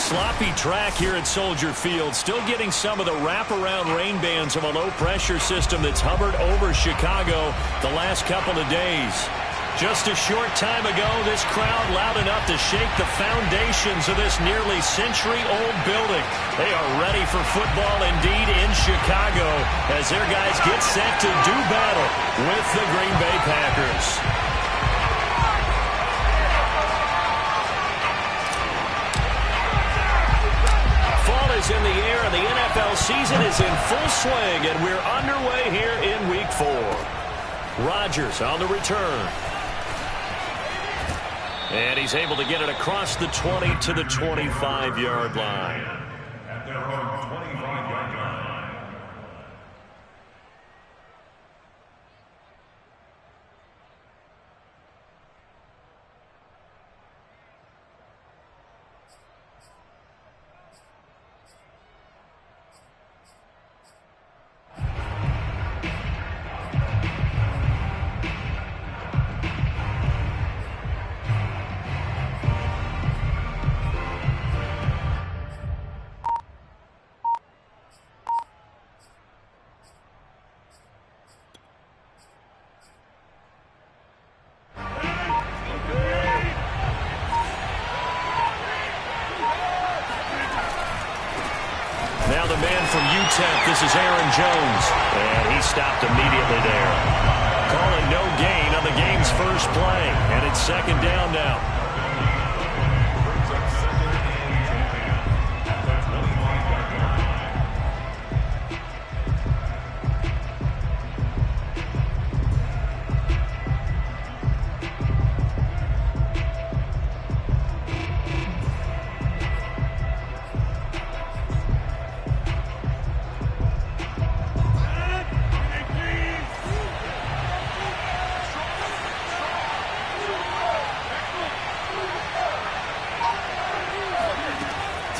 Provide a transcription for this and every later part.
sloppy track here at Soldier Field. Still getting some of the wraparound rain bands of a low-pressure system that's hovered over Chicago the last couple of days. Just a short time ago, this crowd loud enough to shake the foundations of this nearly century-old building. They are ready for football indeed in Chicago as their guys get set to do battle with the Green Bay Packers. In the air, and the NFL season is in full swing, and we're underway here in Week 4. Rodgers on the return. And he's able to get it across the 20 to the 25-yard line. At their own 25-yard line. Now the man from UTEP, this is Aaron Jones. And he stopped immediately there. Calling no gain on the game's first play. And it's second down now.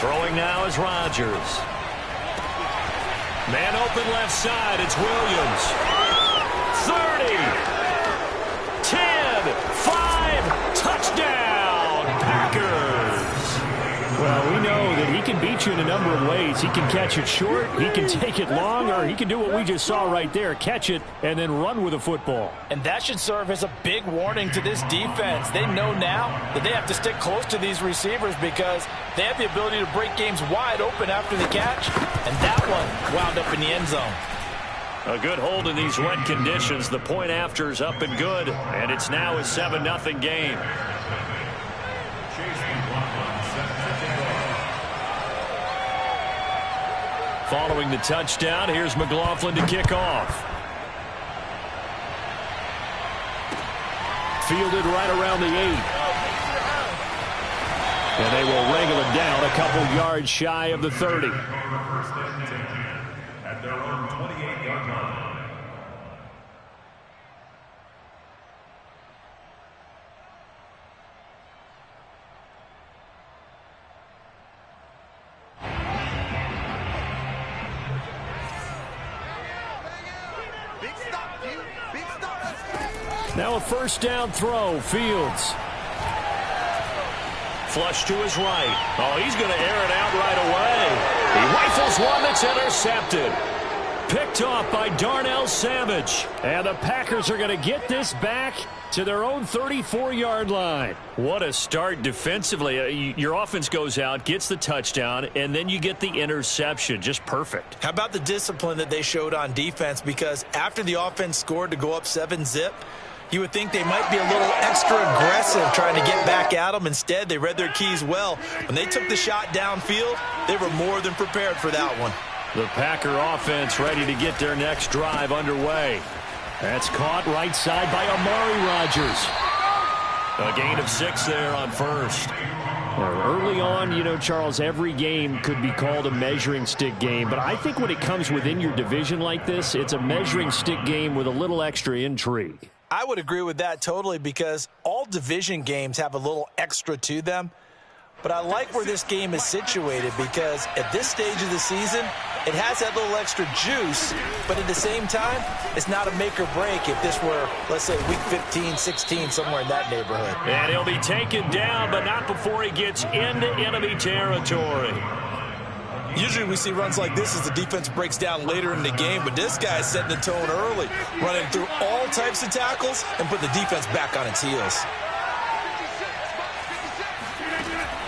Throwing now is Rodgers. Man open left side. It's Williams. 30. 10. 5. Touchdown. Packers. Well, we know that he can beat you in a number of ways. He can catch it short. He can take it long. Or he can do what we just saw right there. Catch it and then run with the football. And that should serve as a big warning to this defense. They know now that they have to stick close to these receivers because they have the ability to break games wide open after the catch, and that one wound up in the end zone. A good hold in these wet conditions. The point after is up and good, and it's now a 7-0 game. Following the touchdown, here's McLaughlin to kick off. Fielded right around the 8. And they will wrangle it down a couple yards shy of the 30. At their own 28-yard line. Now a first down throw. Fields. Flush to his right. Oh, he's going to air it out right away. He rifles one that's intercepted. Picked off by Darnell Savage. And the Packers are going to get this back to their own 34-yard line. What a start defensively. Your offense goes out, gets the touchdown, and then you get the interception. Just perfect. How about the discipline that they showed on defense? Because after the offense scored to go up 7-zip, you would think they might be a little extra aggressive trying to get back at them. Instead, they read their keys well. When they took the shot downfield, they were more than prepared for that one. The Packer offense ready to get their next drive underway. That's caught right side by Amari Rodgers. A gain of 6 there on first. Early on, you know, Charles, every game could be called a measuring stick game. But I think when it comes within your division like this, it's a measuring stick game with a little extra intrigue. I would agree with that totally because all division games have a little extra to them. But I like where this game is situated because at this stage of the season, it has that little extra juice, but at the same time, it's not a make or break if this were, let's say, week 15, 16, somewhere in that neighborhood. And he'll be taken down, but not before he gets into enemy territory. Usually we see runs like this as the defense breaks down later in the game, but this guy is setting the tone early, running through all types of tackles and put the defense back on its heels.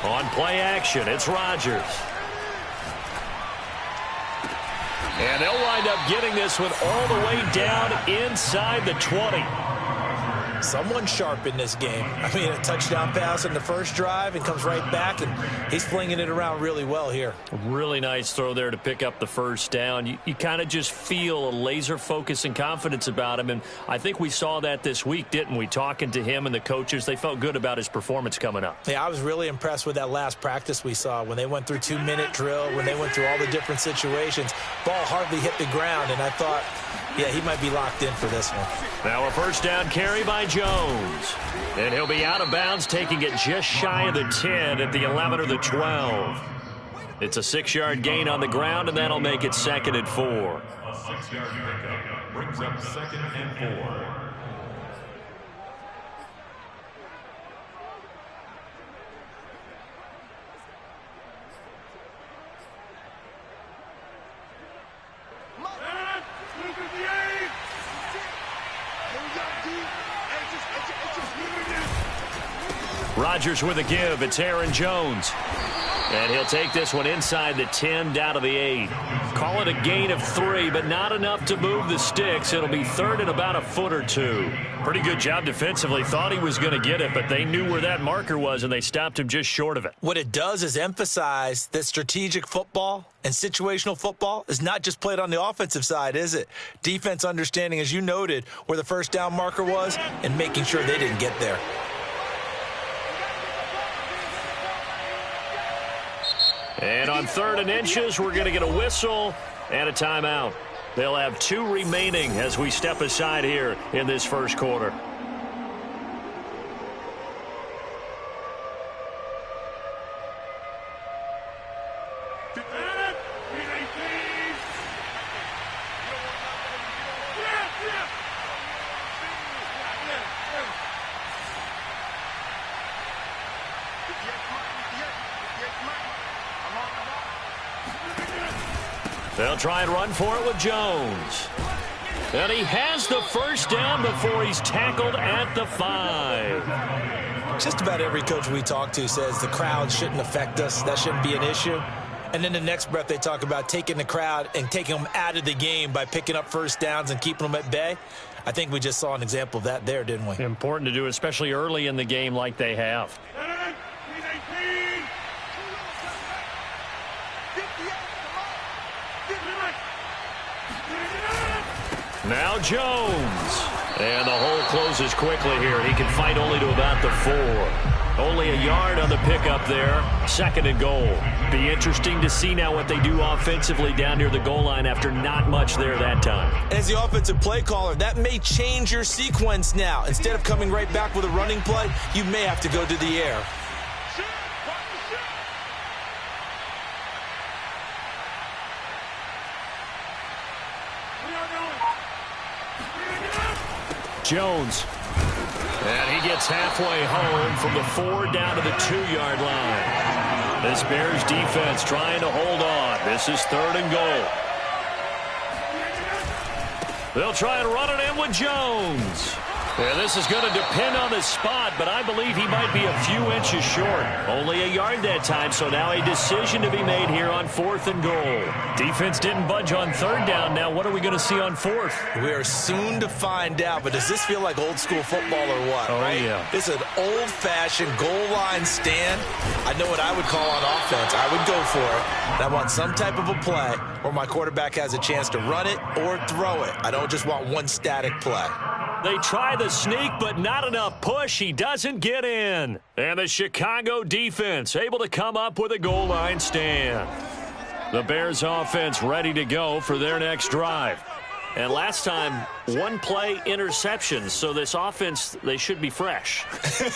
On play action, it's Rodgers. And they'll wind up getting this one all the way down inside the 20. Someone sharp in this game. I mean, a touchdown pass in the first drive and comes right back, and he's flinging it around really well here. Really nice throw there to pick up the first down. You kind of just feel a laser focus and confidence about him, and I think we saw that this week, didn't we? Talking to him and the coaches, they felt good about his performance coming up. Yeah, I was really impressed with that last practice we saw when they went through 2-minute drill, when they went through all the different situations. Ball hardly hit the ground, and I thought, yeah, he might be locked in for this one. Now a first down carry by Jones. And he'll be out of bounds, taking it just shy of the 10 at the 11 or the 12. It's a 6-yard gain on the ground, and that'll make it 2nd and 4. A 6-yard pickup brings up 2nd and 4. Rodgers with a give. It's Aaron Jones. And he'll take this one inside the 10 down to the 8. Call it a gain of 3, but not enough to move the sticks. It'll be 3rd and about a foot or 2. Pretty good job defensively. Thought he was going to get it, but they knew where that marker was, and they stopped him just short of it. What it does is emphasize that strategic football and situational football is not just played on the offensive side, is it? Defense understanding, as you noted, where the first down marker was and making sure they didn't get there. And on 3rd and inches, we're going to get a whistle and a timeout. They'll have 2 remaining as we step aside here in this first quarter. They'll try and run for it with Jones. And he has the first down before he's tackled at the 5. Just about every coach we talk to says the crowd shouldn't affect us. That shouldn't be an issue. And then the next breath they talk about taking the crowd and taking them out of the game by picking up first downs and keeping them at bay. I think we just saw an example of that there, didn't we? Important to do, especially early in the game like they have. Now Jones. And the hole closes quickly here. He can fight only to about the 4. Only a yard on the pickup there. 2nd and goal. Be interesting to see now what they do offensively down near the goal line after not much there that time. As the offensive play caller, that may change your sequence now. Instead of coming right back with a running play, you may have to go to the air. Jones. And he gets halfway home from the 4 down to the 2-yard line. This Bears defense trying to hold on. This is 3rd and goal. They'll try and run it in with Jones. And this is going to depend on the spot, but I believe he might be a few inches short. Only a yard that time, so now a decision to be made here on 4th and goal. Defense didn't budge on 3rd down. Now what are we going to see on 4th? We are soon to find out, but does this feel like old school football or what? Oh, right? Yeah. It's an old-fashioned goal line stand. I know what I would call on offense. I would go for it. And I want some type of a play where my quarterback has a chance to run it or throw it. I don't just want one static play. They try the sneak, but not enough push. He doesn't get in. And the Chicago defense able to come up with a goal line stand. The Bears offense ready to go for their next drive. And last time, one play interceptions. So this offense, they should be fresh.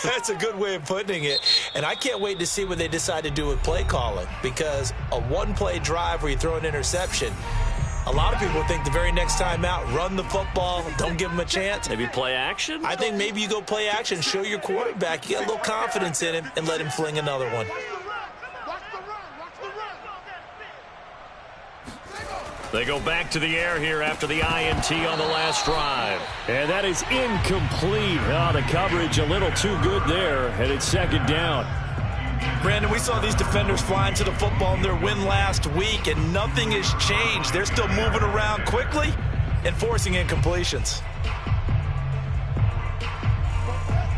That's a good way of putting it. And I can't wait to see what they decide to do with play calling, because a one-play drive where you throw an interception, a lot of people think the very next time out, run the football, don't give them a chance. Maybe play action? I think maybe you go play action, show your quarterback, you get a little confidence in him, and let him fling another one. They go back to the air here after the INT on the last drive. And that is incomplete. Oh, the coverage a little too good there, and it's second down. Brandon, we saw these defenders flying to the football in their win last week, and nothing has changed. They're still moving around quickly and forcing incompletions.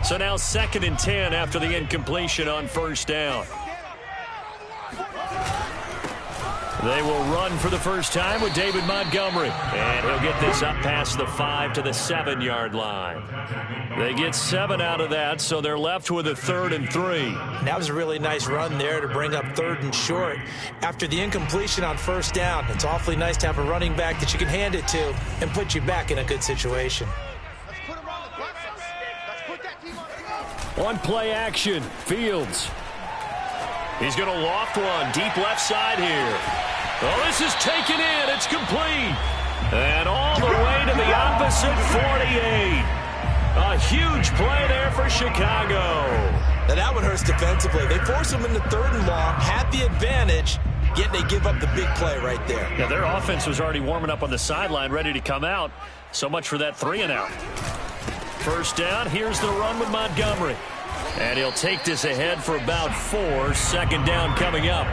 So now 2nd and 10 after the incompletion on first down. They will run for the first time with David Montgomery. And he'll get this up past the 5 to the 7-yard line. They get 7 out of that, so they're left with a 3rd and 3. That was a really nice run there to bring up 3rd and short. After the incompletion on first down, it's awfully nice to have a running back that you can hand it to and put you back in a good situation. On play action, Fields. He's going to loft one deep left side here. Oh, this is taken in. It's complete. And all the way to the opposite 48. A huge play there for Chicago. Now that one hurts defensively. They force him into 3rd and long, had the advantage, yet they give up the big play right there. Yeah, their offense was already warming up on the sideline, ready to come out. So much for that 3-and-out. First down, here's the run with Montgomery. And he'll take this ahead for about 4. 2nd down coming up.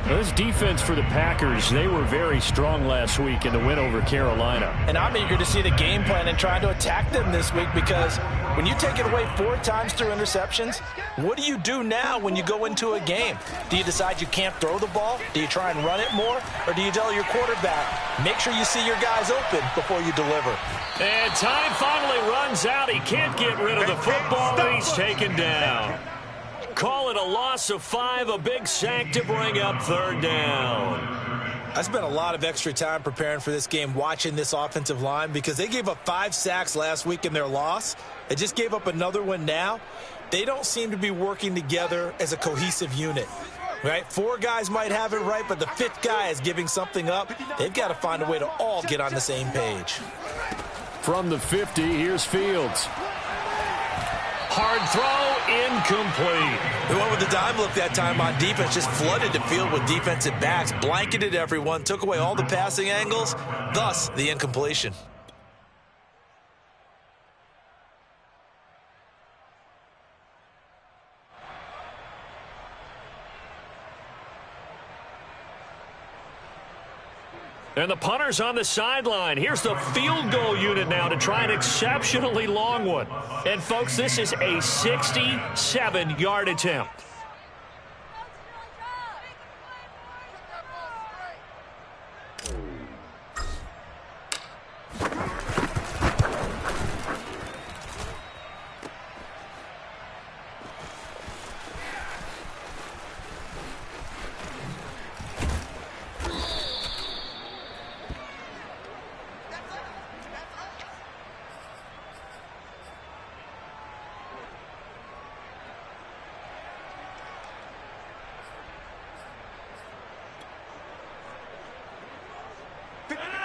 This defense for the Packers, they were very strong last week in the win over Carolina. And I'm eager to see the game plan and trying to attack them this week, because when you take it away 4 times through interceptions, what do you do now when you go into a game? Do you decide you can't throw the ball? Do you try and run it more? Or do you tell your quarterback, make sure you see your guys open before you deliver? And time finally runs out. He can't get rid of the football, and he's taken down. Call it a loss of 5, a big sack to bring up 3rd down. I spent a lot of extra time preparing for this game, watching this offensive line, because they gave up 5 sacks last week in their loss. They just gave up another one now. They don't seem to be working together as a cohesive unit. Right? 4 guys might have it right, but the 5th guy is giving something up. They've got to find a way to all get on the same page. From the 50, here's Fields. Hard throw, incomplete. The one with the dime look that time on defense just flooded the field with defensive backs, blanketed everyone, took away all the passing angles, thus the incompletion. And the punter's on the sideline. Here's the field goal unit now to try an exceptionally long one. And, folks, this is a 67-yard attempt.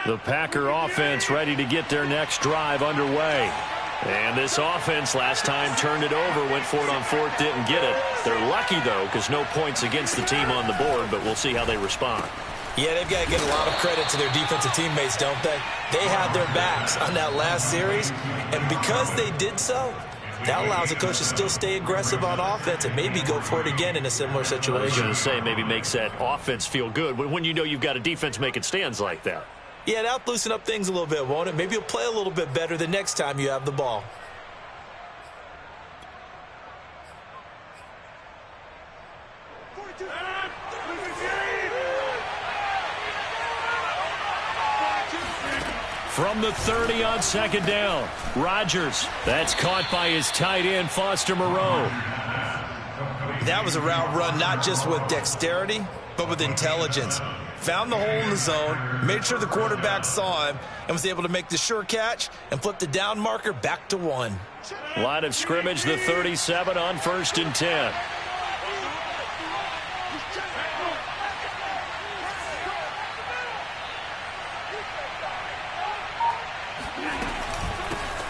The Packer offense ready to get their next drive underway. And this offense last time turned it over, went for it on 4th, didn't get it. They're lucky, though, because no points against the team on the board, but we'll see how they respond. Yeah, they've got to get a lot of credit to their defensive teammates, don't they? They had their backs on that last series, and because they did so, that allows the coach to still stay aggressive on offense and maybe go for it again in a similar situation. I was going to say, maybe makes that offense feel good when you know you've got a defense making stands like that. Yeah, that'll loosen up things a little bit, won't it? Maybe you'll play a little bit better the next time you have the ball. From the 30 on 2nd down, Rodgers. That's caught by his tight end, Foster Moreau. That was a route run not just with dexterity, but with intelligence. found the hole in the zone, made sure the quarterback saw him, and was able to make the sure catch and flip the down marker back to 1. Line of scrimmage, the 37 on 1st and 10.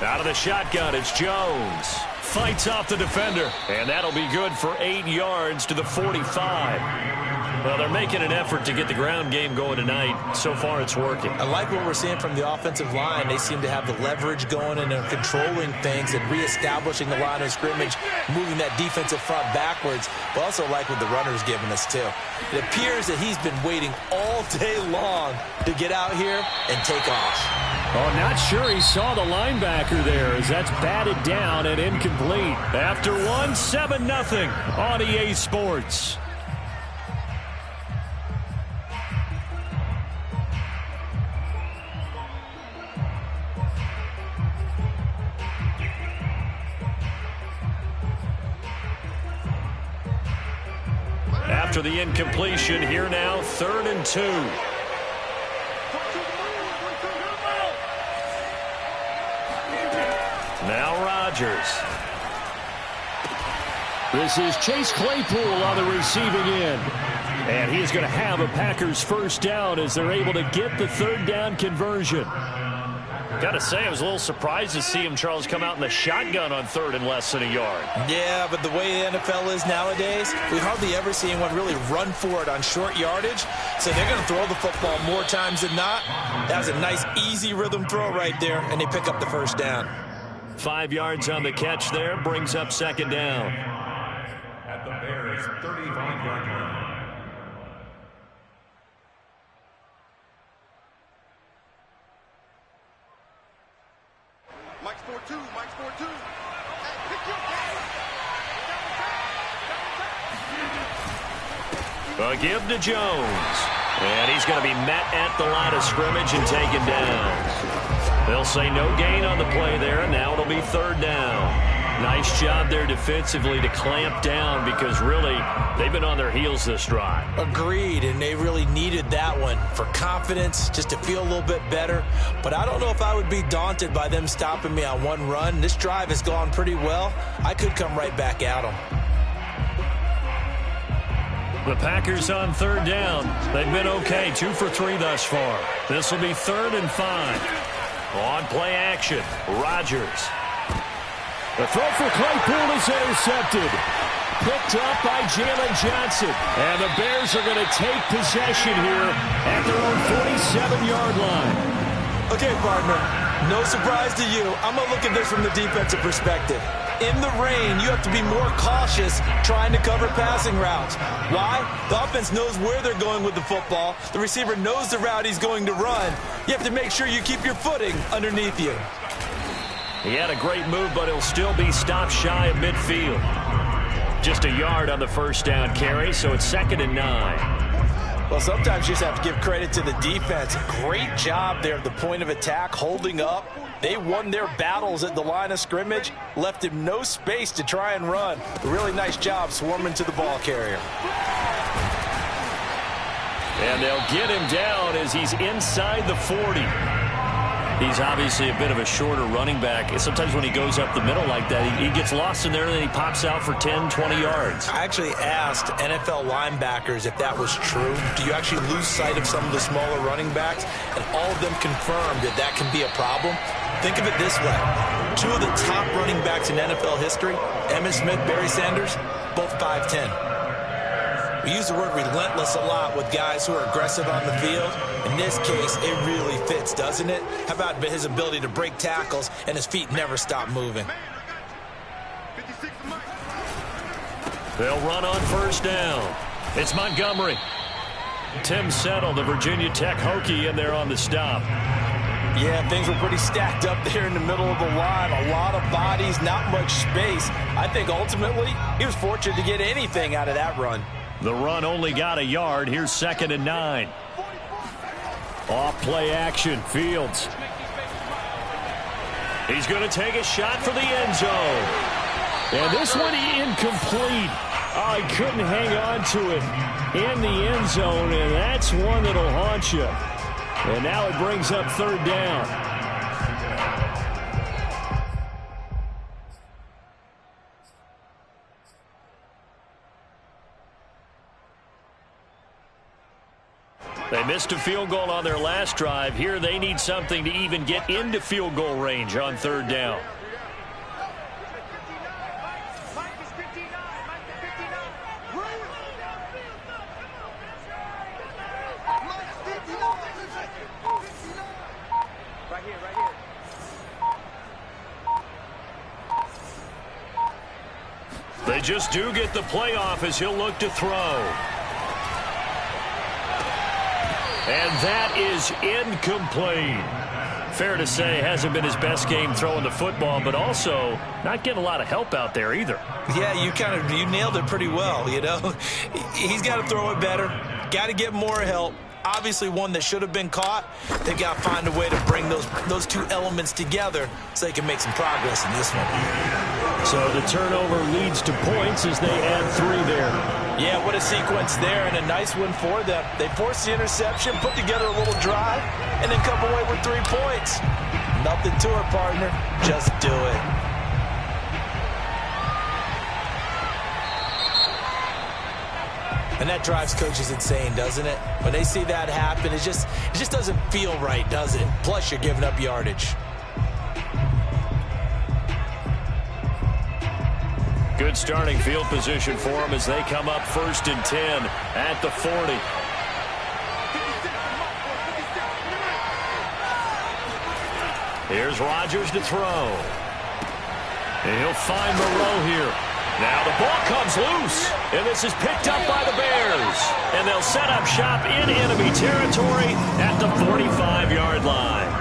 Out of the shotgun, it's Jones. Fights off the defender, and that'll be good for 8 yards to the 45. Well, they're making an effort to get the ground game going tonight. So far, it's working. I like what we're seeing from the offensive line. They seem to have the leverage going, and they're controlling things and reestablishing the line of scrimmage, moving that defensive front backwards. But also like what the runner's giving us, too. It appears that he's been waiting all day long to get out here and take off. Oh, not sure he saw the linebacker there, as that's batted down and incomplete. After 1, 7-0 on EA Sports. After the incompletion, here now, 3rd and 2. Now Rodgers. This is Chase Claypool on the receiving end. And he's going to have a Packers first down as they're able to get the 3rd down conversion. Got to say, I was a little surprised to see him, Charles, come out in the shotgun on 3rd and less than a yard. Yeah, but the way the NFL is nowadays, we hardly ever see anyone really run for it on short yardage. So they're going to throw the football more times than not. That was a nice, easy rhythm throw right there, and they pick up the first down. 5 yards on the catch there, brings up 2nd down. At the Bears' 35-yard line. Mike's 4-2, Mike's 4-2. A give to Jones. And he's going to be met at the line of scrimmage and taken down. They'll say no gain on the play there, and now it'll be 3rd down. Nice job there defensively to clamp down, because really they've been on their heels this drive. Agreed, and they really needed that one for confidence, just to feel a little bit better. But I don't know if I would be daunted by them stopping me on one run. This drive has gone pretty well. I could come right back at them. The Packers on 3rd down. They've been okay, 2 for 3 thus far. This will be 3rd and 5. On play action, Rodgers. The throw for Claypool is intercepted. Picked up by Jalen Johnson. And the Bears are going to take possession here at their own 47-yard line. Okay, partner, no surprise to you. I'm going to look at this from the defensive perspective. In the rain, you have to be more cautious trying to cover passing routes. Why? The offense knows where they're going with the football. The receiver knows the route he's going to run. You have to make sure you keep your footing underneath you. He had a great move, but he'll still be stopped shy of midfield. Just a yard on the first down carry, so it's 2nd and 9. Well, sometimes you just have to give credit to the defense. Great job there at the point of attack, holding up. They won their battles at the line of scrimmage, left him no space to try and run. A really nice job swarming to the ball carrier. And they'll get him down as he's inside the 40. He's obviously a bit of a shorter running back. Sometimes when he goes up the middle like that, he gets lost in there and then he pops out for 10, 20 yards. I actually asked NFL linebackers if that was true. Do you actually lose sight of some of the smaller running backs? And all of them confirmed that that can be a problem. Think of it this way. 2 of the top running backs in NFL history, Emmitt Smith, Barry Sanders, both 5'10". We use the word relentless a lot with guys who are aggressive on the field. In this case, it really fits, doesn't it? How about his ability to break tackles and his feet never stop moving? They'll run on first down. It's Montgomery. Tim Settle, the Virginia Tech Hokie, in there on the stop. Yeah, things were pretty stacked up there in the middle of the line. A lot of bodies, not much space. I think ultimately he was fortunate to get anything out of that run. The run only got a yard. Here's 2nd and 9. Off play action, Fields. He's going to take a shot for the end zone. And this one incomplete. Oh, he couldn't hang on to it in the end zone, and that's one that'll haunt you. And now it brings up third down. They missed a field goal on their last drive. Here they need something to even get into field goal range on third down. They just do get the playoff as he'll look to throw. And that is incomplete. Fair to say, hasn't been his best game throwing the football, but also not getting a lot of help out there either. Yeah, you nailed it pretty well, you know. He's got to throw it better. Got to get more help. Obviously one that should have been caught. They've got to find a way to bring those two elements together so they can make some progress in this one. So the turnover leads to points as they add 3 there. Yeah, what a sequence there, and a nice one for them. They forced the interception, put together a little drive, and then come away with 3 points. Nothing to it, partner. Just do it. And that drives coaches insane, doesn't it? When they see that happen, it just doesn't feel right, does it? Plus, you're giving up yardage. Good starting field position for them as they come up 1st and 10 at the 40. Here's Rodgers to throw. And he'll find Moreau here. Now the ball comes loose, and this is picked up by the Bears. And they'll set up shop in enemy territory at the 45-yard line.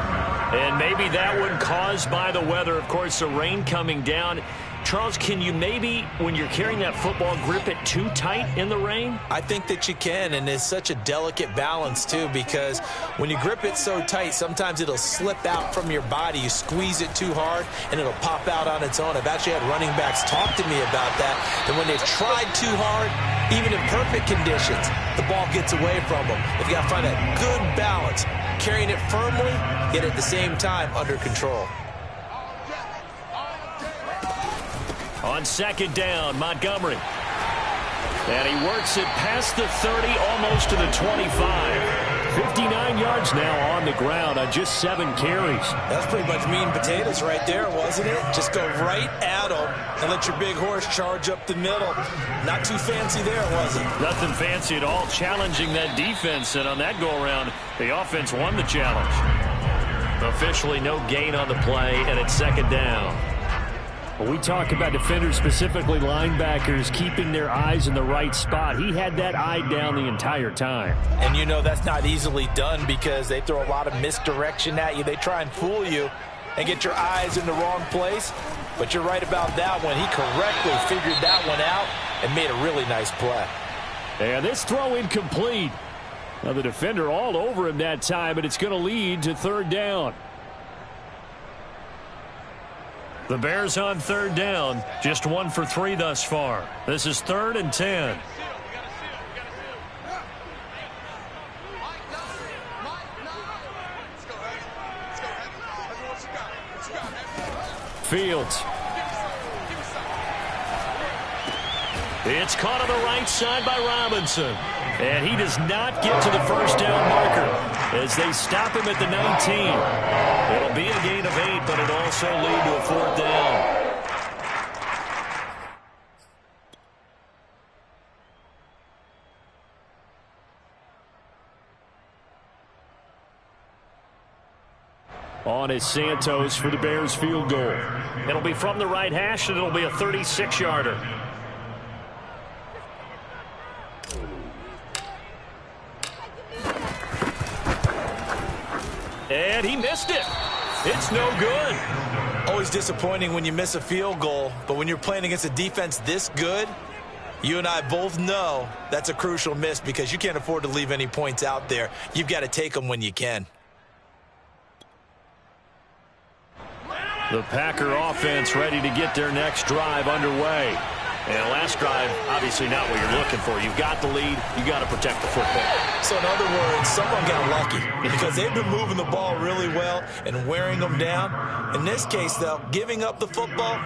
And maybe that one caused by the weather. Of course, the rain coming down. Charles, can you maybe, when you're carrying that football, grip it too tight in the rain? I think that you can, and it's such a delicate balance, too, because when you grip it so tight, sometimes it'll slip out from your body. You squeeze it too hard, and it'll pop out on its own. I've actually had running backs talk to me about that when they've tried too hard, even in perfect conditions, the ball gets away from them. They've got to find that good balance, carrying it firmly, yet at the same time under control. On 2nd down, Montgomery. And he works it past the 30, almost to the 25. 59 yards now on the ground on just 7 carries. That's pretty much meat and potatoes right there, wasn't it? Just go right at them and let your big horse charge up the middle. Not too fancy there, was it? Nothing fancy at all, challenging that defense. And on that go-around, the offense won the challenge. Officially no gain on the play, and it's 2nd down. We talk about defenders, specifically linebackers, keeping their eyes in the right spot. He had that eye down the entire time. And you know that's not easily done because they throw a lot of misdirection at you. They try and fool you and get your eyes in the wrong place. But you're right about that one. He correctly figured that one out and made a really nice play. And this throw incomplete. Now the defender all over him that time, but it's going to lead to 3rd down. The Bears on 3rd down, just 1 for 3 thus far. This is 3rd and 10. Fields. It's caught on the right side by Robinson. And he does not get to the 1st down marker as they stop him at the 19. It'll be a gain of 8, but it'll also lead to a 4th down. On is Santos for the Bears field goal. It'll be from the right hash, and it'll be a 36-yarder. And he missed it. It's no good. Always disappointing when you miss a field goal, but when you're playing against a defense this good, you and I both know that's a crucial miss because you can't afford to leave any points out there. You've got to take them when you can. The Packer offense ready to get their next drive underway. And last drive, obviously not what you're looking for. You've got the lead. You've got to protect the football. So in other words, someone got lucky because they've been moving the ball really well and wearing them down. In this case, though, giving up the football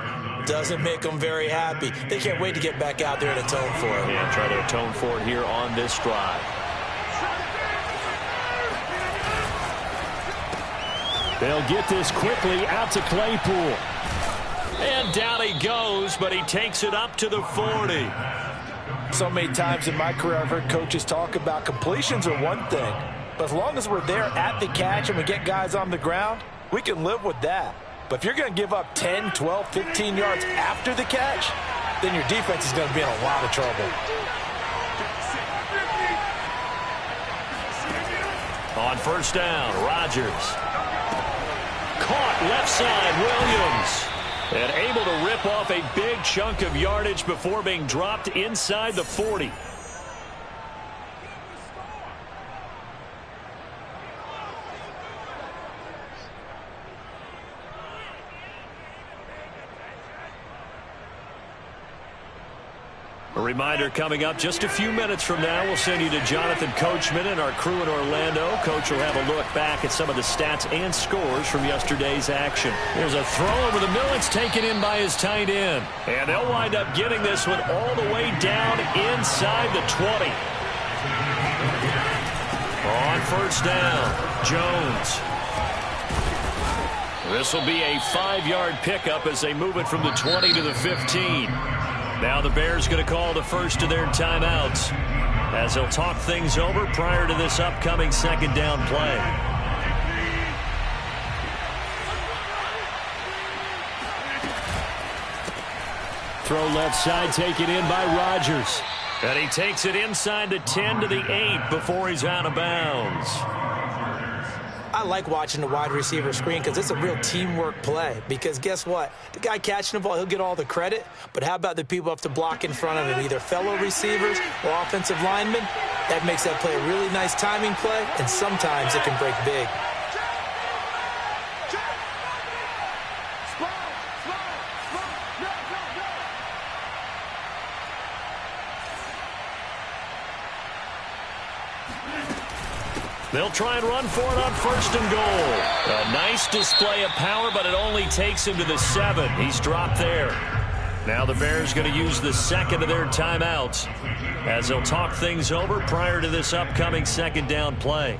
doesn't make them very happy. They can't wait to get back out there and atone for it. Yeah, try to atone for it here on this drive. They'll get this quickly out to Claypool. And down he goes, but he takes it up to the 40. So many times in my career I've heard coaches talk about completions are one thing, but as long as we're there at the catch and we get guys on the ground, we can live with that. But if you're going to give up 10, 12, 15 yards after the catch, then your defense is going to be in a lot of trouble. On first down, Rodgers. Caught left side, Williams. And able to rip off a big chunk of yardage before being dropped inside the 40. A reminder coming up just a few minutes from now. We'll send you to Jonathan Coachman and our crew in Orlando. Coach will have a look back at some of the stats and scores from yesterday's action. There's a throw over the middle. It's taken in by his tight end. And they'll wind up getting this one all the way down inside the 20. On first down, Jones. This will be a 5-yard pickup as they move it from the 20 to the 15. Now the Bears going to call the first of their timeouts as they'll talk things over prior to this upcoming second down play. Throw left side, taken in by Rodgers. And he takes it inside the 10 to the 8 before he's out of bounds. I like watching the wide receiver screen because it's a real teamwork play. Because guess what? The guy catching the ball, he'll get all the credit. But how about the people who have to block in front of him, either fellow receivers or offensive linemen? That makes that play a really nice timing play, and sometimes it can break big. They'll try and run for it on first and goal. A nice display of power, but it only takes him to the 7. He's dropped there. Now the Bears going to use the second of their timeouts as they'll talk things over prior to this upcoming second down play.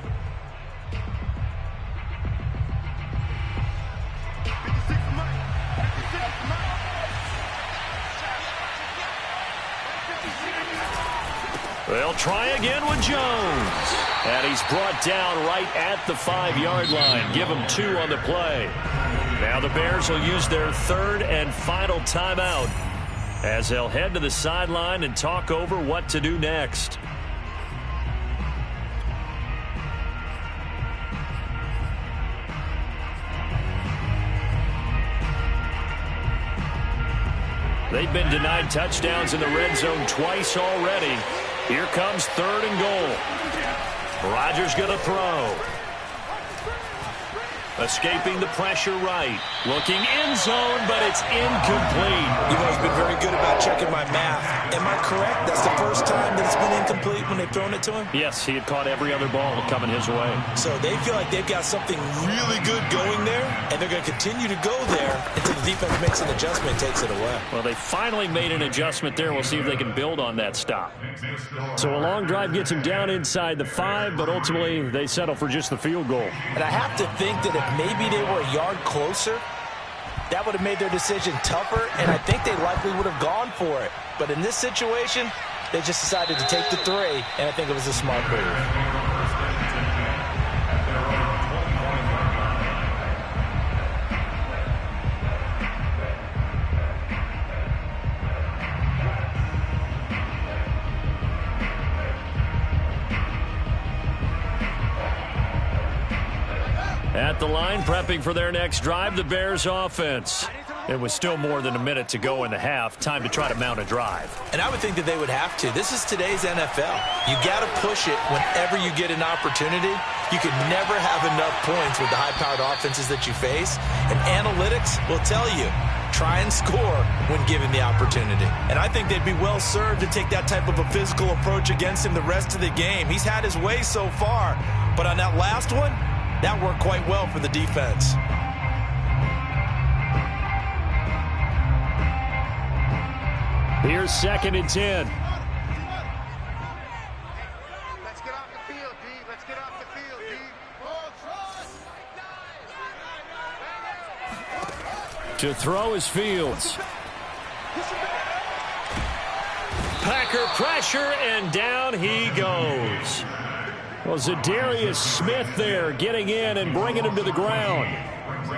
They'll try again with Jones. And he's brought down right at the 5-yard line. Give him 2 on the play. Now the Bears will use their third and final timeout as they'll head to the sideline and talk over what to do next. They've been denied touchdowns in the red zone twice already. Here comes third and goal. Rodgers going to throw. Escaping the pressure right. Looking end zone, but it's incomplete. You've always been very good about checking my math. Am I correct? That's the first time that it's been incomplete when they've thrown it to him? Yes, he had caught every other ball coming his way. So they feel like they've got something really good going there, and they're going to continue to go there until the defense makes an adjustment and takes it away. Well, they finally made an adjustment there. We'll see if they can build on that stop. So a long drive gets him down inside the 5, but ultimately they settle for just the field goal. And I have to think that if maybe they were a yard closer, that would have made their decision tougher, and I think they likely would have gone for it. But in this situation, they just decided to take the 3, and I think it was a smart move. At the line, prepping for their next drive, the Bears offense. It was still more than a minute to go in the half. Time to try to mount a drive. And I would think that they would have to. This is today's NFL. You got to push it whenever you get an opportunity. You can never have enough points with the high-powered offenses that you face. And analytics will tell you, try and score when given the opportunity. And I think they'd be well served to take that type of a physical approach against him the rest of the game. He's had his way so far, but on that last one, that worked quite well for the defense. Here's 2nd and 10. Let's get off the field, D. Let's get off the field, D. To throw is Fields. Packer pressure, and down he goes. Well, Zadarius Smith there getting in and bringing him to the ground.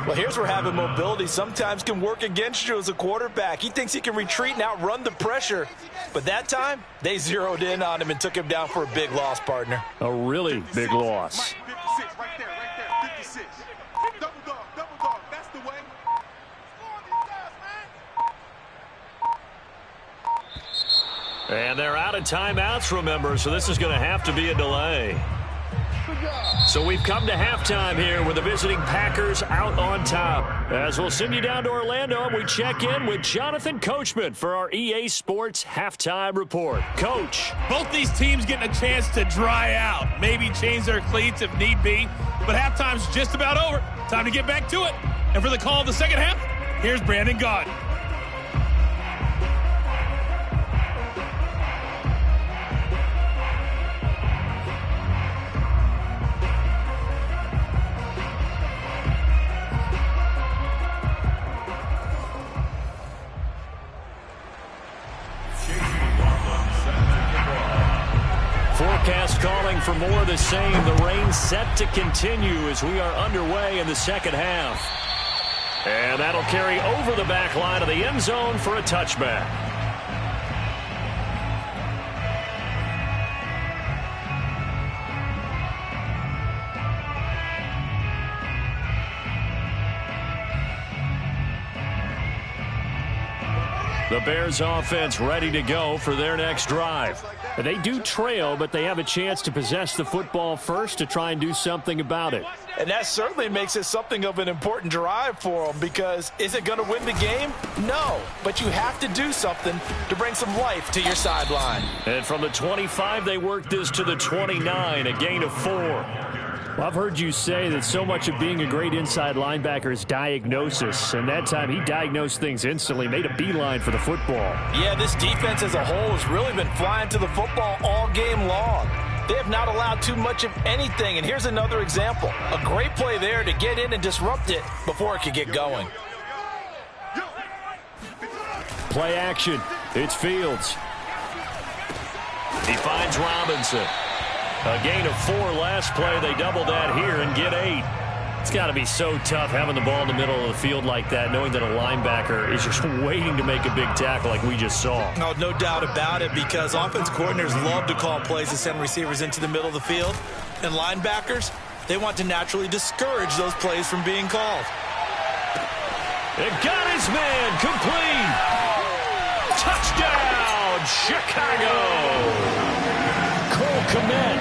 Well, here's where having mobility sometimes can work against you as a quarterback. He thinks he can retreat and outrun the pressure. But that time, they zeroed in on him and took him down for a big loss, partner. A really big loss. 56, right there, 56. Double dog, that's the way. And they're out of timeouts, remember, so this is going to have to be a delay. So we've come to halftime here with the visiting Packers out on top. As we'll send you down to Orlando, and we check in with Jonathan Coachman for our EA Sports Halftime Report. Coach. Both these teams getting a chance to dry out, maybe change their cleats if need be, but halftime's just about over. Time to get back to it. And for the call of the second half, here's Brandon Gaudin. Forecast calling for more of the same. The rain set to continue as we are underway in the second half. And that'll carry over the back line of the end zone for a touchback. The Bears offense ready to go for their next drive. They do trail, but they have a chance to possess the football first to try and do something about it. And that certainly makes it something of an important drive for them, because is it going to win the game? No, but you have to do something to bring some life to your sideline. And from the 25, they work this to the 29, a gain of 4. Well, I've heard you say that so much of being a great inside linebacker is diagnosis, and that time he diagnosed things instantly, made a beeline for the football. Yeah, this defense as a whole has really been flying to the football all game long. They have not allowed too much of anything, and here's another example. A great play there to get in and disrupt it before it could get going. Play action. It's Fields. He finds Robinson. A gain of 4 last play. They double that here and get 8. It's got to be so tough having the ball in the middle of the field like that, knowing that a linebacker is just waiting to make a big tackle like we just saw. No doubt about it, because offense coordinators love to call plays to send receivers into the middle of the field. And linebackers, they want to naturally discourage those plays from being called. It got his man complete. Touchdown, Chicago. Cole Kmet,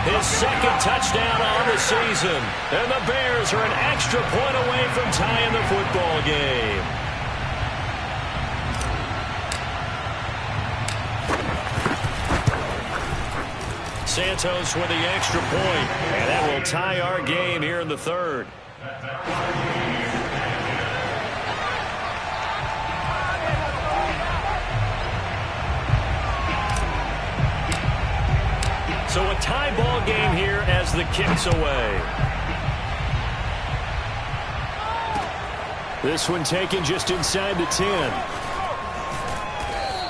his second touchdown on the season. And the Bears are an extra point away from tying the football game. Santos with the extra point, and that will tie our game here in the third. So a tie ball game here as the kick's away. This one taken just inside the 10.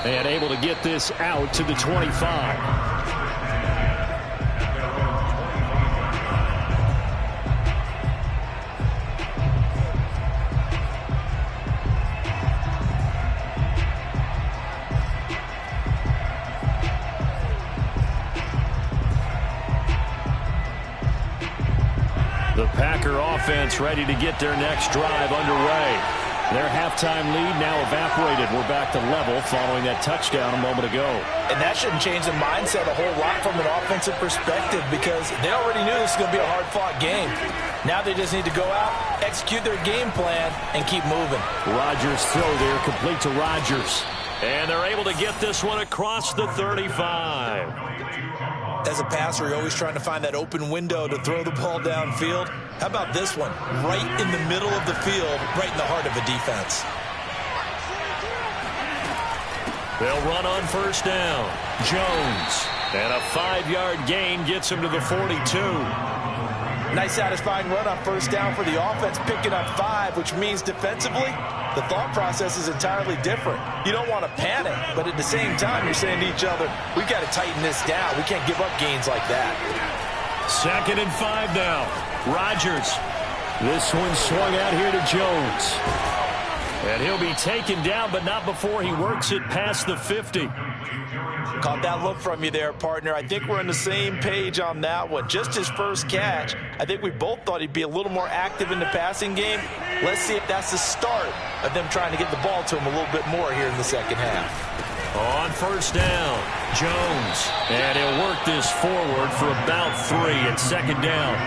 And able to get this out to the 25. The Packer offense ready to get their next drive underway. Their halftime lead now evaporated. We're back to level following that touchdown a moment ago. And that shouldn't change the mindset a whole lot from an offensive perspective because they already knew this was going to be a hard-fought game. Now they just need to go out, execute their game plan, and keep moving. Rodgers throw there, complete to Rodgers. And they're able to get this one across the 35. As a passer, you're always trying to find that open window to throw the ball downfield. How about this one? Right in the middle of the field, right in the heart of a defense. They'll run on first down. Jones. And a 5-yard gain gets him to the 42. Nice satisfying run on first down for the offense, picking up 5, which means defensively, the thought process is entirely different. You don't want to panic, but at the same time, you're saying to each other, we've got to tighten this down. We can't give up gains like that. 2nd and 5 now. Rodgers. This one swung out here to Jones. And he'll be taken down, but not before he works it past the 50. Caught that look from you there, partner. I think we're on the same page on that one. Just his first catch. I think we both thought he'd be a little more active in the passing game. Let's see if that's the start of them trying to get the ball to him a little bit more here in the second half. On first down, Jones. And he'll work this forward for about 3 at 2nd down.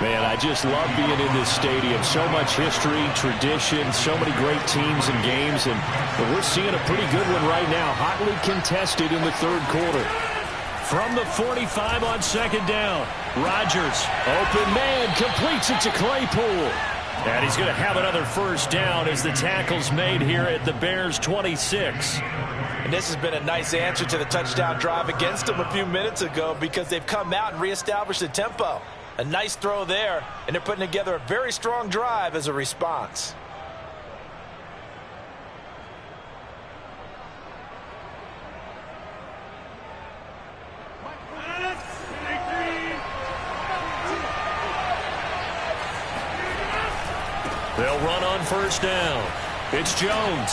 Man, I just love being in this stadium. So much history, tradition, so many great teams and games. And we're seeing a pretty good one right now. Hotly contested in the 3rd quarter. From the 45 on 2nd down, Rodgers, open man, completes it to Claypool. And he's going to have another first down as the tackle's made here at the Bears' 26. And this has been a nice answer to the touchdown drive against them a few minutes ago because they've come out and reestablished the tempo. A nice throw there, and they're putting together a very strong drive as a response. They'll run on first down. It's Jones.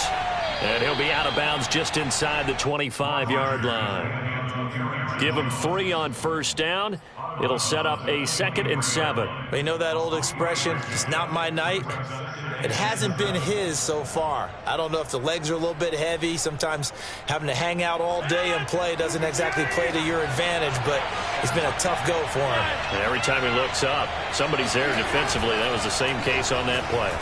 And he'll be out of bounds just inside the 25-yard line. Give him 3 on first down. It'll set up a 2nd and 7. You know that old expression, it's not my night? It hasn't been his so far. I don't know if the legs are a little bit heavy. Sometimes having to hang out all day and play doesn't exactly play to your advantage, but it's been a tough go for him. And every time he looks up, somebody's there defensively. That was the same case on that play.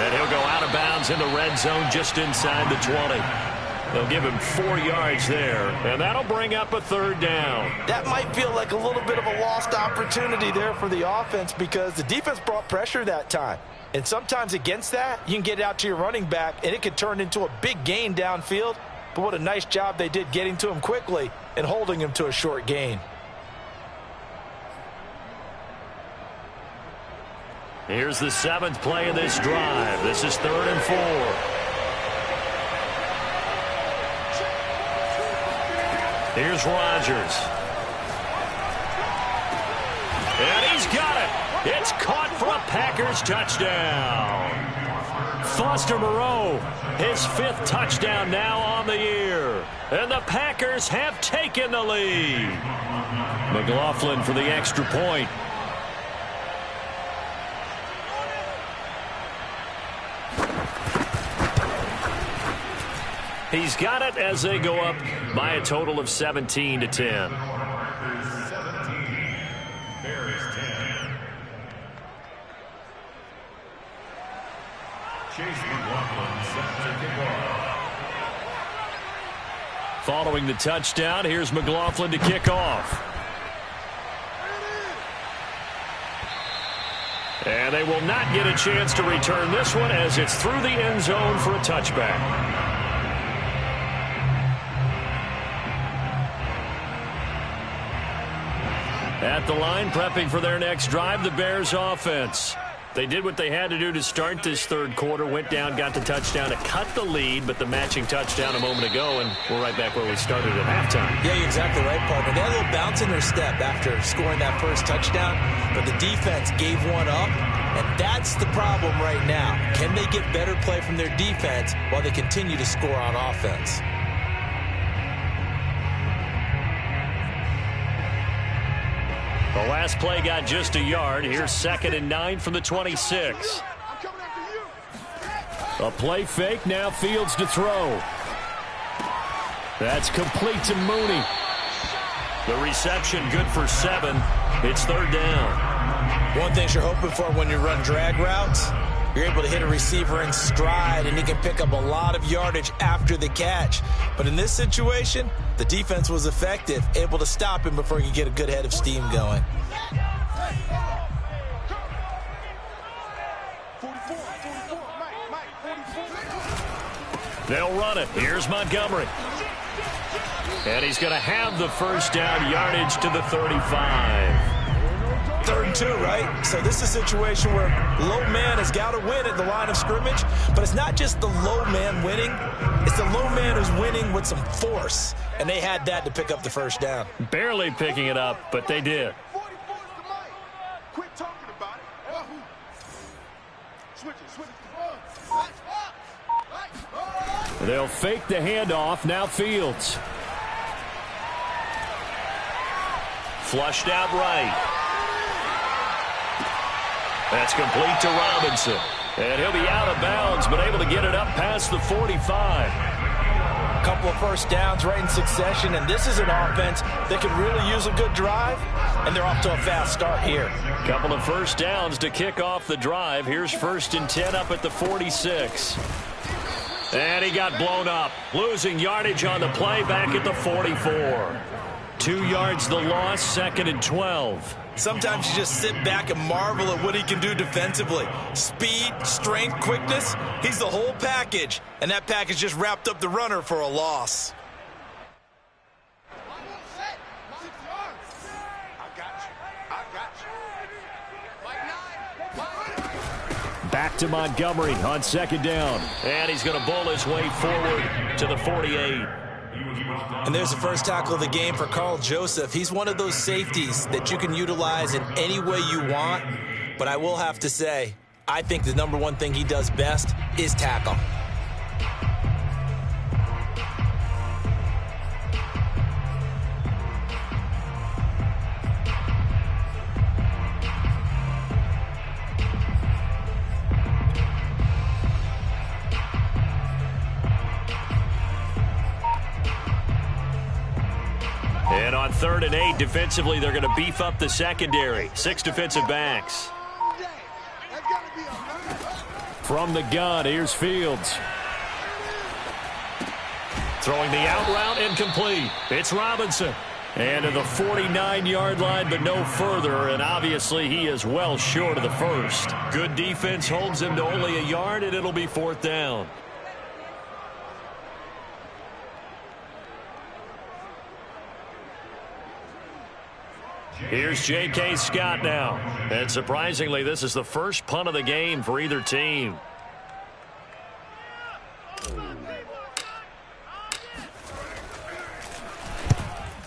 And he'll go out of bounds in the red zone just inside the 20. They'll give him 4 yards there, and that'll bring up a 3rd down. That might feel like a little bit of a lost opportunity there for the offense because the defense brought pressure that time. And sometimes against that, you can get out to your running back, and it could turn into a big gain downfield. But what a nice job they did getting to him quickly and holding him to a short gain. Here's the 7th play of this drive. This is 3rd and 4. Here's Rodgers. And he's got it. It's caught for a Packers touchdown. Foster Moreau, his 5th touchdown now on the year. And the Packers have taken the lead. McLaughlin for the extra point. He's got it as they go up by a total of 17-10. Packers 17, Bears 10. Chase McLaughlin set to kick off. Following the touchdown, here's McLaughlin to kick off. And they will not get a chance to return this one as it's through the end zone for a touchback. At the line, prepping for their next drive, the Bears offense. They did what they had to do to start this 3rd quarter, went down, got the touchdown to cut the lead, but the matching touchdown a moment ago, and we're right back where we started at halftime. Yeah, you're exactly right, partner. They had a little bounce in their step after scoring that first touchdown, but the defense gave one up, and that's the problem right now. Can they get better play from their defense while they continue to score on offense? The last play got just a yard. Here's 2nd and 9 from the 26. A play fake. Now Fields to throw. That's complete to Mooney. The reception good for 7. It's 3rd down. One thing you're hoping for when you run drag routes, you're able to hit a receiver in stride, and he can pick up a lot of yardage after the catch. But in this situation, the defense was effective, able to stop him before he could get a good head of steam going. They'll run it. Here's Montgomery. And he's going to have the first down, yardage to the 35. 3rd and 2, right? So this is a situation where low man has got to win at the line of scrimmage, but it's not just the low man winning. It's the low man who's winning with some force, and they had that to pick up the first down. Barely picking it up, but they did. Quit talking about it. Switch it. They'll fake the handoff. Now Fields. Flushed out right. That's complete to Robinson. And he'll be out of bounds, but able to get it up past the 45. A couple of first downs right in succession, and this is an offense that could really use a good drive, and they're off to a fast start here. Couple of first downs to kick off the drive. Here's 1st and 10 up at the 46. And he got blown up, losing yardage on the play back at the 44. 2 yards the loss, 2nd and 12. Sometimes you just sit back and marvel at what he can do defensively. Speed, strength, quickness, he's the whole package. And that package just wrapped up the runner for a loss. Back to Montgomery on 2nd down. And he's going to bowl his way forward to the 48. And there's the first tackle of the game for Carl Joseph. He's one of those safeties that you can utilize in any way you want. But I will have to say, I think the #1 thing he does best is tackle. And on 3rd and 8, defensively, they're going to beef up the secondary. 6 defensive backs. From the gun, here's Fields. Throwing the out route, incomplete. It's Robinson. And to the 49-yard line, but no further. And obviously, he is well short of the first. Good defense holds him to only a yard, and it'll be 4th down. Here's J.K. Scott now. And surprisingly, this is the first punt of the game for either team.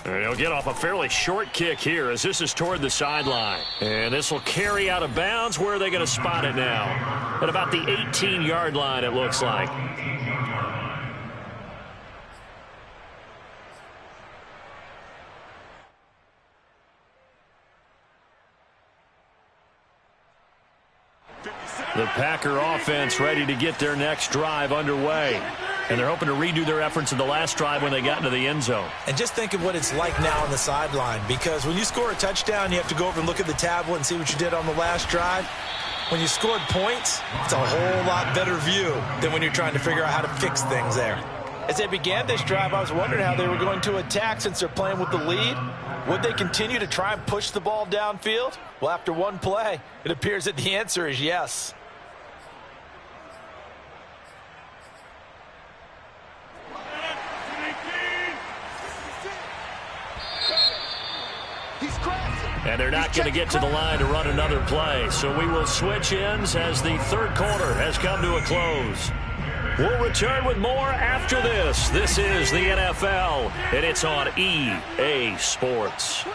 And he'll get off a fairly short kick here as this is toward the sideline. And this will carry out of bounds. Where are they going to spot it now? At about the 18-yard line, it looks like. The Packer offense ready to get their next drive underway. And they're hoping to redo their efforts in the last drive when they got into the end zone. And just think of what it's like now on the sideline, because when you score a touchdown, you have to go over and look at the tablet and see what you did on the last drive. When you scored points, it's a whole lot better view than when you're trying to figure out how to fix things there. As they began this drive, I was wondering how they were going to attack since they're playing with the lead. Would they continue to try and push the ball downfield? Well, after one play, it appears that the answer is yes. And they're not going to get to the line to run another play. So we will switch ends as the third quarter has come to a close. We'll return with more after this. This is the NFL, and it's on EA Sports.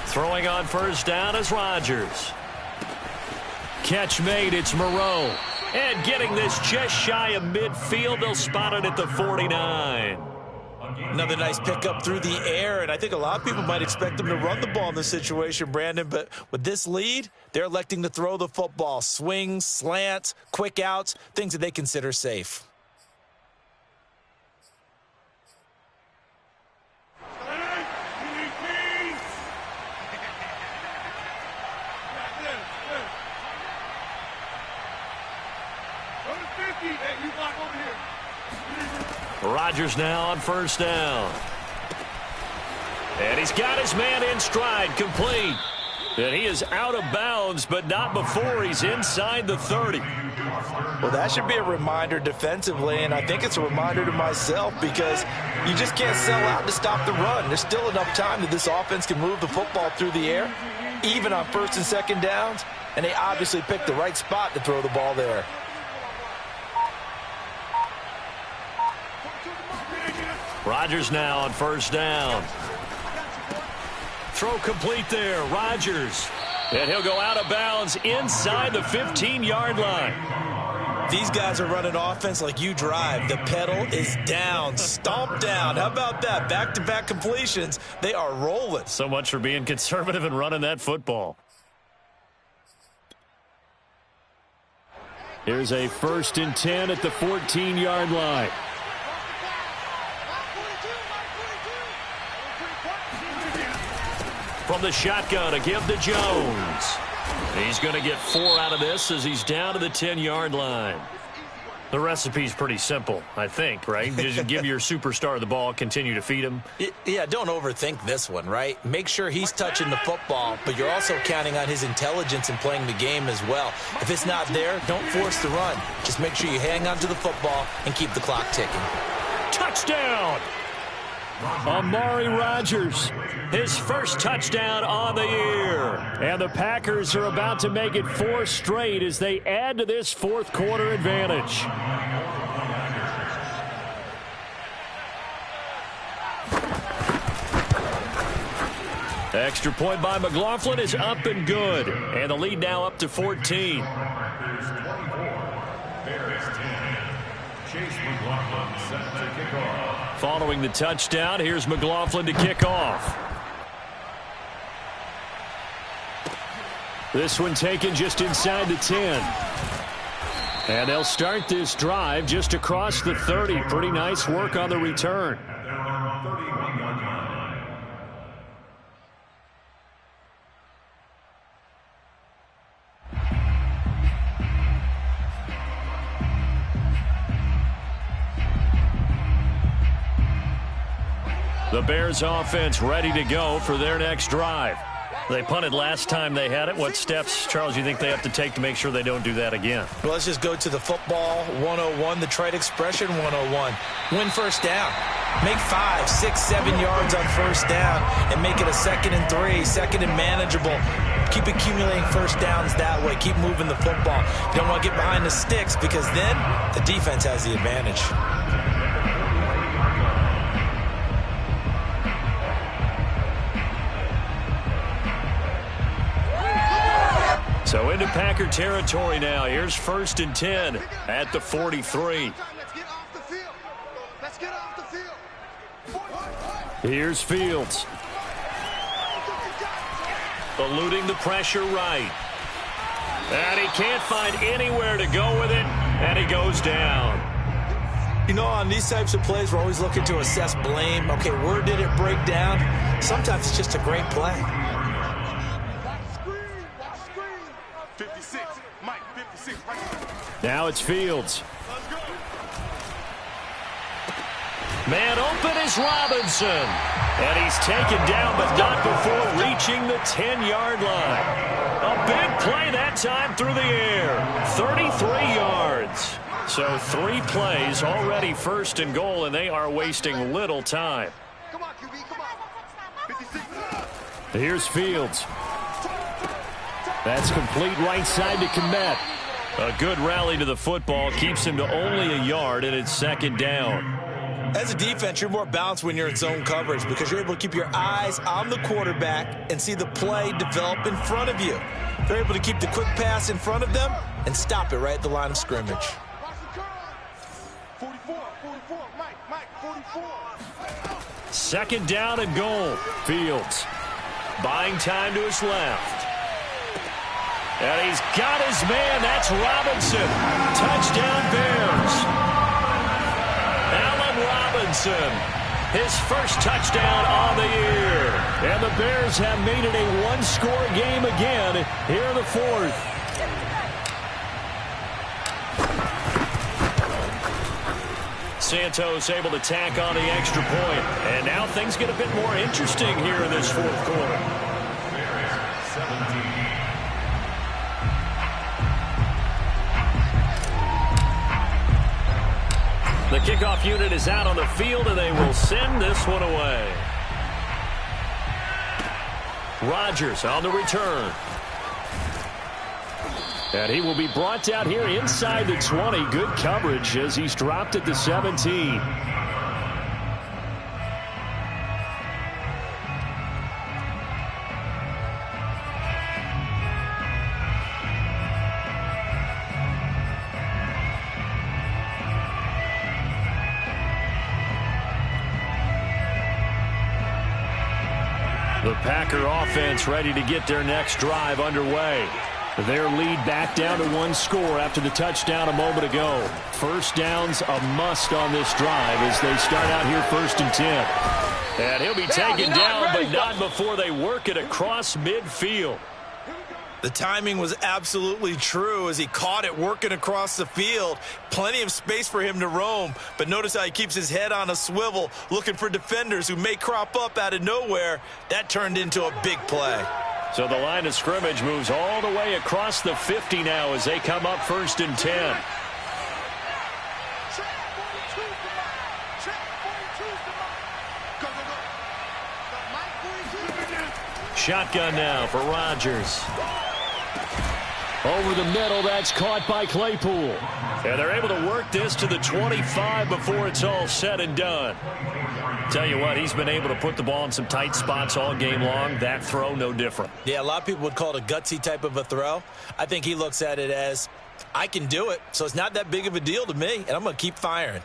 Throwing on first down is Rodgers. Catch made, it's Moreau. And getting this just shy of midfield, they'll spot it at the 49. Another nice pickup through the air, and I think a lot of people might expect them to run the ball in this situation, Brandon, but with this lead, they're electing to throw the football. Swings, slants, quick outs, things that they consider safe. Rodgers now on first down. And he's got his man in stride, complete. And he is out of bounds, but not before he's inside the 30. Well, that should be a reminder defensively, and I think it's a reminder to myself because you just can't sell out to stop the run. There's still enough time that this offense can move the football through the air, even on first and second downs, and they obviously picked the right spot to throw the ball there. Rodgers now on first down. Throw complete there, Rodgers. And he'll go out of bounds inside the 15-yard line. These guys are running offense like you drive. The pedal is down, stomp down. How about that? Back-to-back completions. They are rolling. So much for being conservative and running that football. Here's a 1st and 10 at the 14-yard line. From the shotgun, a give to Jones. He's going to get 4 out of this as he's down to the 10-yard line. The recipe's pretty simple, I think, right? Just give your superstar the ball, continue to feed him. Yeah, don't overthink this one, right? Make sure he's touching the football, but you're also counting on his intelligence in playing the game as well. If it's not there, don't force the run. Just make sure you hang on to the football and keep the clock ticking. Touchdown! Amari Rodgers, his first touchdown on the year. And the Packers are about to make it 4 straight as they add to this fourth quarter advantage. Extra point by McLaughlin is up and good. And the lead now up to 14. Following the touchdown, here's McLaughlin to kick off. This one taken just inside the 10. And they'll start this drive just across the 30. Pretty nice work on the return. The Bears offense ready to go for their next drive. They punted last time they had it. What steps, Charles, you think they have to take to make sure they don't do that again? Well, let's just go to the football 101, the trite expression 101. Win first down. Make 5, 6, 7 yards on first down and make it a 2nd and 3, 2nd and manageable. Keep accumulating first downs that way. Keep moving the football. You don't want to get behind the sticks because then the defense has the advantage. So into Packer territory now. Here's 1st and 10 at the 43. Let's get off the field. Here's Fields. Eluding the pressure right. And he can't find anywhere to go with it, and he goes down. You know, on these types of plays, we're always looking to assess blame. Okay, where did it break down? Sometimes it's just a great play. 56, Mike, 56. Now it's Fields. Man open is Robinson. And he's taken down, but not before reaching the 10-yard line. A big play that time through the air. 33 yards. So 3 plays, already 1st and goal, and they are wasting little time. Come on, QB, come on. 56. Here's Fields. That's complete right side to Kmet. A good rally to the football keeps him to only a yard, and it's 2nd down. As a defense, you're more balanced when you're in zone coverage because you're able to keep your eyes on the quarterback and see the play develop in front of you. They're able to keep the quick pass in front of them and stop it right at the line of scrimmage. 44, Mike, 44. Second down and goal. Fields buying time to his left. And he's got his man. That's Robinson. Touchdown Bears. Allen Robinson. His first touchdown on the year. And the Bears have made it a one-score game again here in the fourth. Santos able to tack on the extra point. And now things get a bit more interesting here in this fourth quarter. The kickoff unit is out on the field, and they will send this one away. Rodgers on the return. And he will be brought down here inside the 20. Good coverage as he's dropped at the 17. The Packer offense ready to get their next drive underway. Their lead back down to one score after the touchdown a moment ago. First down's a must on this drive as they start out here 1st and 10. And he'll be taken down, but not before they work it across midfield. The timing was absolutely true as he caught it working across the field. Plenty of space for him to roam, but notice how he keeps his head on a swivel, looking for defenders who may crop up out of nowhere. That turned into a big play. So the line of scrimmage moves all the way across the 50 now as they come up 1st and 10. Shotgun now for Rodgers. Over the middle, that's caught by Claypool. And they're able to work this to the 25 before it's all said and done. Tell you what, he's been able to put the ball in some tight spots all game long. That throw, no different. Yeah, a lot of people would call it a gutsy type of a throw. I think he looks at it as, I can do it, so it's not that big of a deal to me, and I'm going to keep firing.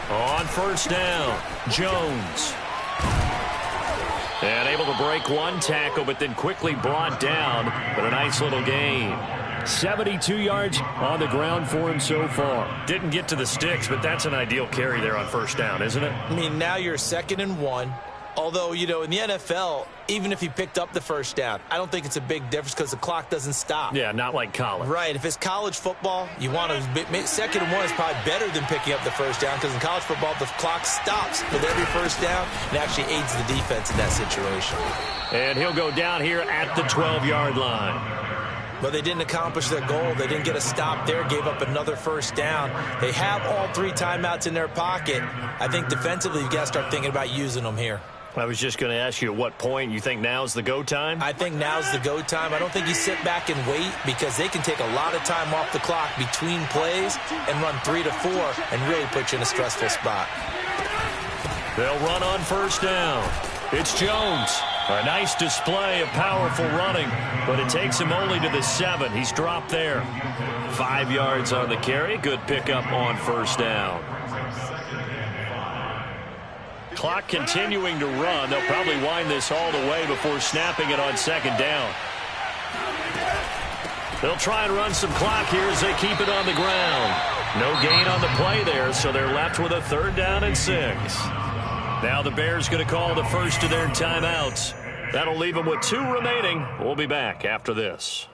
On first down, Jones. And able to break one tackle, but then quickly brought down. But a nice little gain. 72 yards on the ground for him so far. Didn't get to the sticks, but that's an ideal carry there on first down, isn't it? I mean, now you're 2nd and 1. Although, you know, in the NFL, even if he picked up the first down, I don't think it's a big difference because the clock doesn't stop. Yeah, not like college. Right. If it's college football, you want to 2nd and 1 is probably better than picking up the first down because in college football, the clock stops with every first down and actually aids the defense in that situation. And he'll go down here at the 12-yard line. But they didn't accomplish their goal. They didn't get a stop there, gave up another first down. They have all 3 timeouts in their pocket. I think defensively, you've got to start thinking about using them here. I was just going to ask you at what point you think now's the go time? I think now's the go time. I don't think you sit back and wait because they can take a lot of time off the clock between plays and run 3 to 4 and really put you in a stressful spot. They'll run on first down. It's Jones. A nice display of powerful running, but it takes him only to the 7. He's dropped there. 5 yards on the carry. Good pickup on first down. Clock continuing to run. They'll probably wind this all the way before snapping it on 2nd down. They'll try and run some clock here as they keep it on the ground. No gain on the play there, so they're left with a 3rd down and 6. Now the Bears going to call the first of their timeouts. That'll leave them with 2 remaining. We'll be back after this.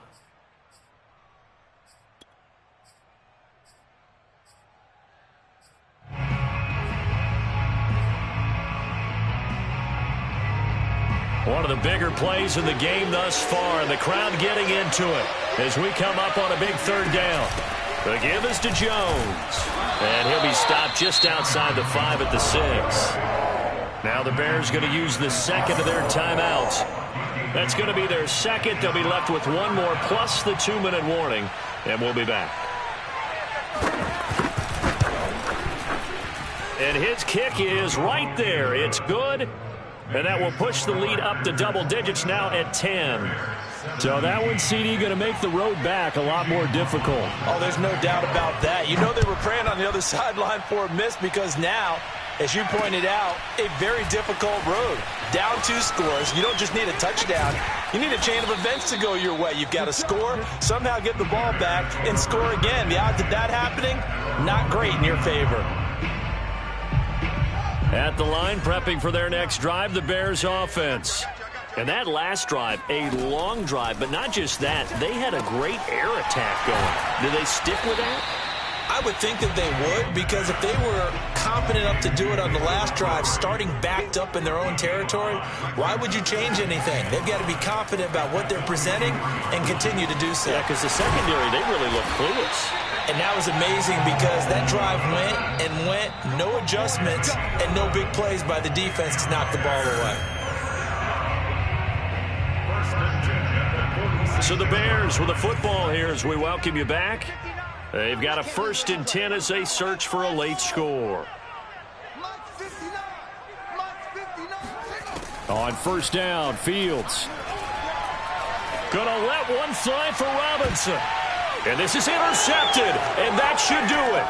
One of the bigger plays in the game thus far, and the crowd getting into it as we come up on a big 3rd down. The give is to Jones, and he'll be stopped just outside the 5 at the 6. Now the Bears going to use the 2nd of their timeouts. That's going to be their 2nd. They'll be left with 1 more plus the 2-minute warning, and we'll be back. And his kick is right there. It's good. And that will push the lead up to double digits now at 10. So that one, CD, going to make the road back a lot more difficult. Oh, there's no doubt about that. You know they were praying on the other sideline for a miss because now, as you pointed out, a very difficult road. Down 2 scores. You don't just need a touchdown. You need a chain of events to go your way. You've got to score, somehow get the ball back, and score again. The odds of that happening, not great in your favor. At the line, prepping for their next drive, the Bears offense. And that last drive, a long drive, but not just that. They had a great air attack going. Do they stick with that? I would think that they would, because if they were confident enough to do it on the last drive, starting backed up in their own territory, why would you change anything? They've got to be confident about what they're presenting and continue to do so. Yeah, because the secondary, they really look clueless. And that was amazing because that drive went and went, no adjustments, and no big plays by the defense to knock the ball away. So the Bears with the football here as we welcome you back. They've got a 1st and 10 as they search for a late score. On 1st down, Fields. Gonna let one fly for Robinson. And this is intercepted, and that should do it.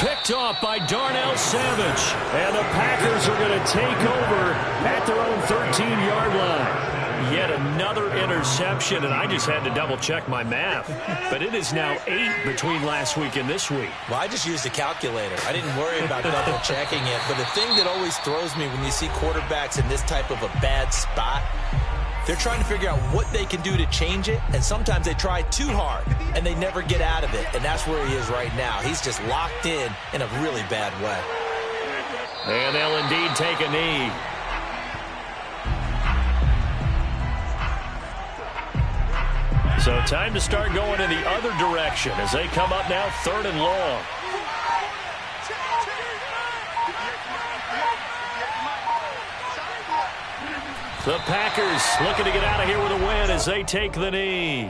Picked off by Darnell Savage. And the Packers are going to take over at their own 13-yard line. Yet another interception, and I just had to double-check my math. But it is now 8 between last week and this week. Well, I just used a calculator. I didn't worry about double-checking it. But the thing that always throws me when you see quarterbacks in this type of a bad spot, they're trying to figure out what they can do to change it, and sometimes they try too hard, and they never get out of it. And that's where he is right now. He's just locked in a really bad way. And they'll indeed take a knee. So time to start going in the other direction as they come up now 3rd and long. The Packers looking to get out of here with a win as they take the knee.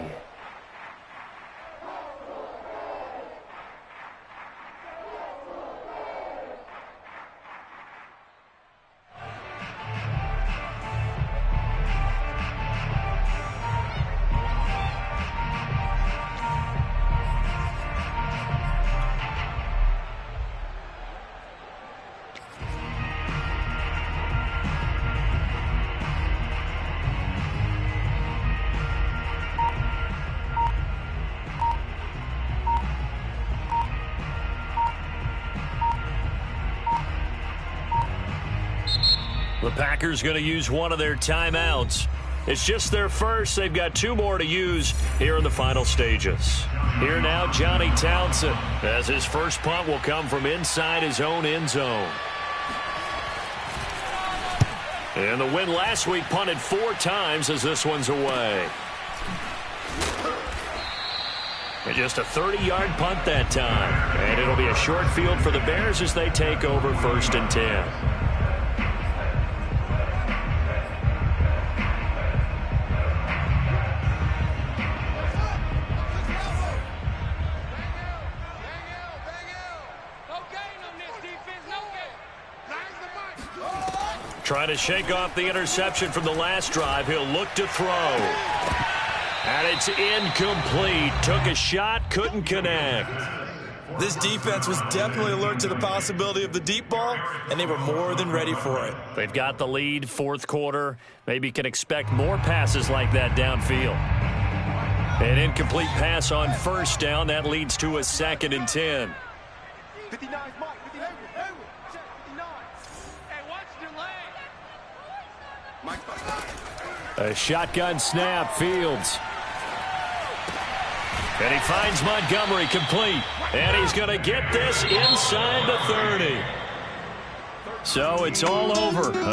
The Packers going to use one of their timeouts. It's just their first. They've got 2 more to use here in the final stages. Here now, Johnny Townsend, as his first punt will come from inside his own end zone. And the win last week punted 4 times as this one's away. And just a 30-yard punt that time. And it'll be a short field for the Bears as they take over 1st and 10. Trying to shake off the interception from the last drive. He'll look to throw. And it's incomplete. Took a shot, couldn't connect. This defense was definitely alert to the possibility of the deep ball, and they were more than ready for it. They've got the lead, 4th quarter. Maybe can expect more passes like that downfield. An incomplete pass on 1st down. That leads to a 2nd and 10. 59 Mike. 59. A shotgun snap, Fields. And he finds Montgomery complete. And he's going to get this inside the 30. So it's all over.